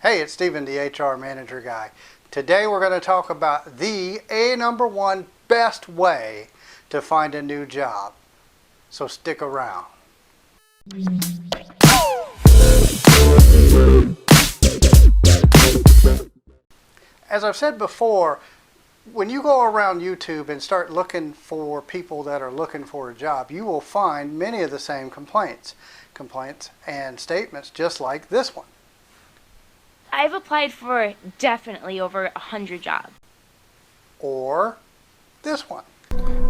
Hey, it's Steven, the HR Manager Guy. Today we're going to talk about the number one best way to find a new job. So stick around. As I've said before, when you go around YouTube and start looking for people that are looking for a job, you will find many of the same complaints and statements just like this one. I've applied for definitely over 100 jobs. Or this one.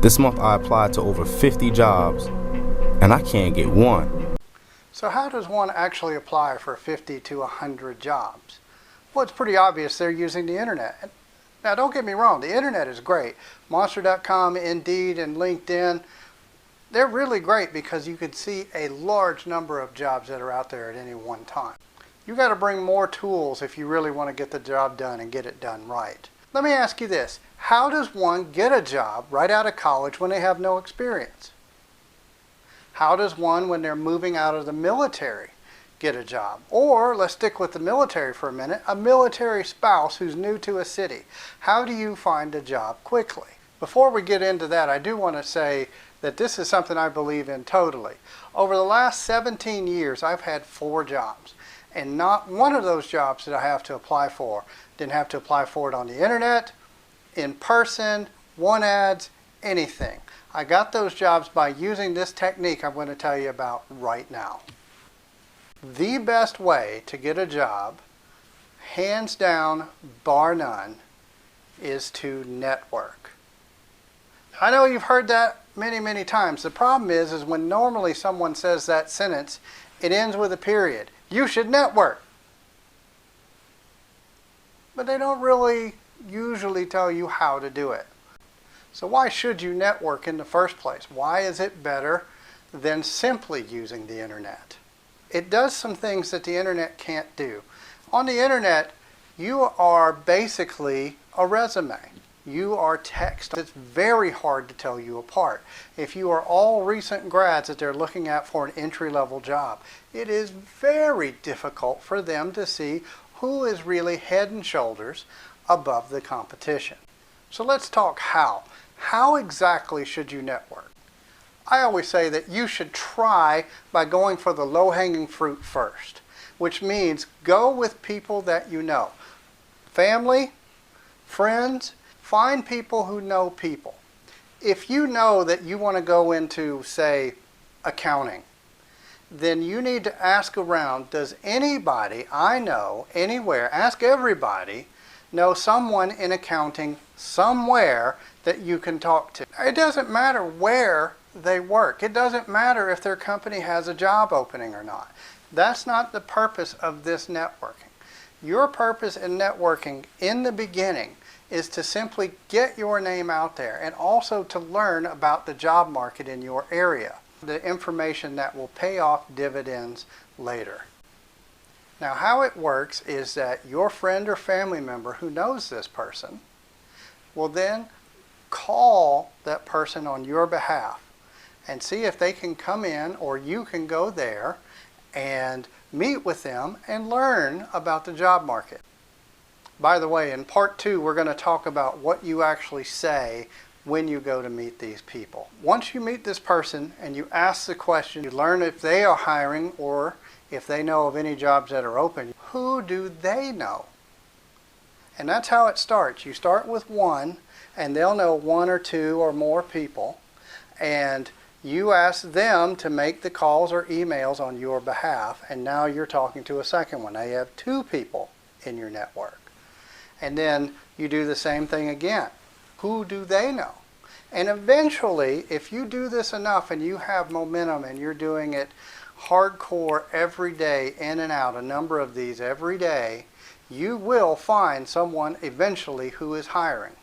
This month I applied to over 50 jobs and I can't get one. So how does one actually apply for 50 to 100 jobs? Well, it's pretty obvious they're using the internet. Now don't get me wrong, the internet is great. Monster.com, Indeed, and LinkedIn, they're really great because you can see a large number of jobs that are out there at any one time. You got to bring more tools if you really want to get the job done and get it done right. Let me ask you this. How does one get a job right out of college when they have no experience? How does one, when they're moving out of the military, get a job? Or, let's stick with the military for a minute, a military spouse who's new to a city. How do you find a job quickly? Before we get into that, I do want to say that this is something I believe in totally. Over the last 17 years, I've had 4 jobs. And not one of those jobs that I have to apply for didn't have to apply for it on the internet, in person, one ads, anything. I got those jobs by using this technique I'm going to tell you about right now. The best way to get a job, hands down, bar none, is to network. I know you've heard that many times. The problem is when normally someone says that sentence, it ends with a period. You should network. But they don't really usually tell you how to do it. So why should you network in the first place? Why is it better than simply using the internet? It does some things that the internet can't do. On the internet, you are basically a resume. You are text. It's very hard to tell you apart. If you are all recent grads that they're looking at for an entry-level job, it is very difficult for them to see who is really head and shoulders above the competition. So let's talk how. How exactly should you network? I always say that you should try by going for the low-hanging fruit first, which means go with people that you know. Family, friends, find people who know people. If you know that you want to go into, say, accounting, then you need to ask around, does anybody I know anywhere, ask everybody, know someone in accounting somewhere that you can talk to? It doesn't matter where they work. It doesn't matter if their company has a job opening or not. That's not the purpose of this networking. Your purpose in networking in the beginning is to simply get your name out there and also to learn about the job market in your area, the information that will pay off dividends later. Now, how it works is that your friend or family member who knows this person will then call that person on your behalf and see if they can come in, or you can go there and meet with them and learn about the job market. By the way, in part 2, we're going to talk about what you actually say when you go to meet these people. Once you meet this person and you ask the question, you learn if they are hiring or if they know of any jobs that are open. Who do they know? And that's how it starts. You start with one, and they'll know 1 or 2 or more people, and you ask them to make the calls or emails on your behalf, and now you're talking to a second one. Now you have 2 people in your network. And then you do the same thing again. Who do they know? And eventually, if you do this enough and you have momentum and you're doing it hardcore every day, in and out, a number of these every day, you will find someone eventually who is hiring.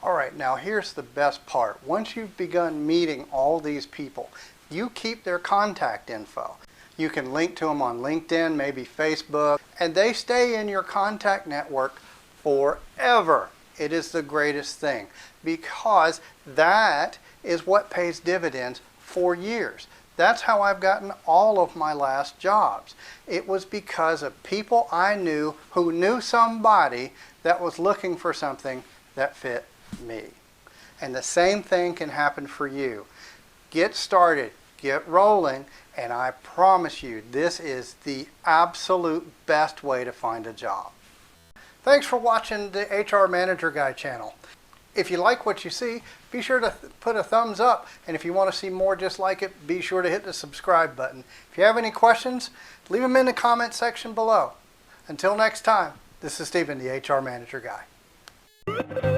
All right, now here's the best part. Once you've begun meeting all these people, you keep their contact info. You can link to them on LinkedIn, maybe Facebook, and they stay in your contact network forever. It is the greatest thing because that is what pays dividends for years. That's how I've gotten all of my last jobs. It was because of people I knew who knew somebody that was looking for something that fit me. And the same thing can happen for you. Get started, get rolling, and I promise you, this is the absolute best way to find a job. Thanks for watching the HR Manager Guy channel. If you like what you see, be sure to put a thumbs up. And if you want to see more just like it, be sure to hit the subscribe button. If you have any questions, leave them in the comment section below. Until next time, this is Stephen, the HR Manager Guy.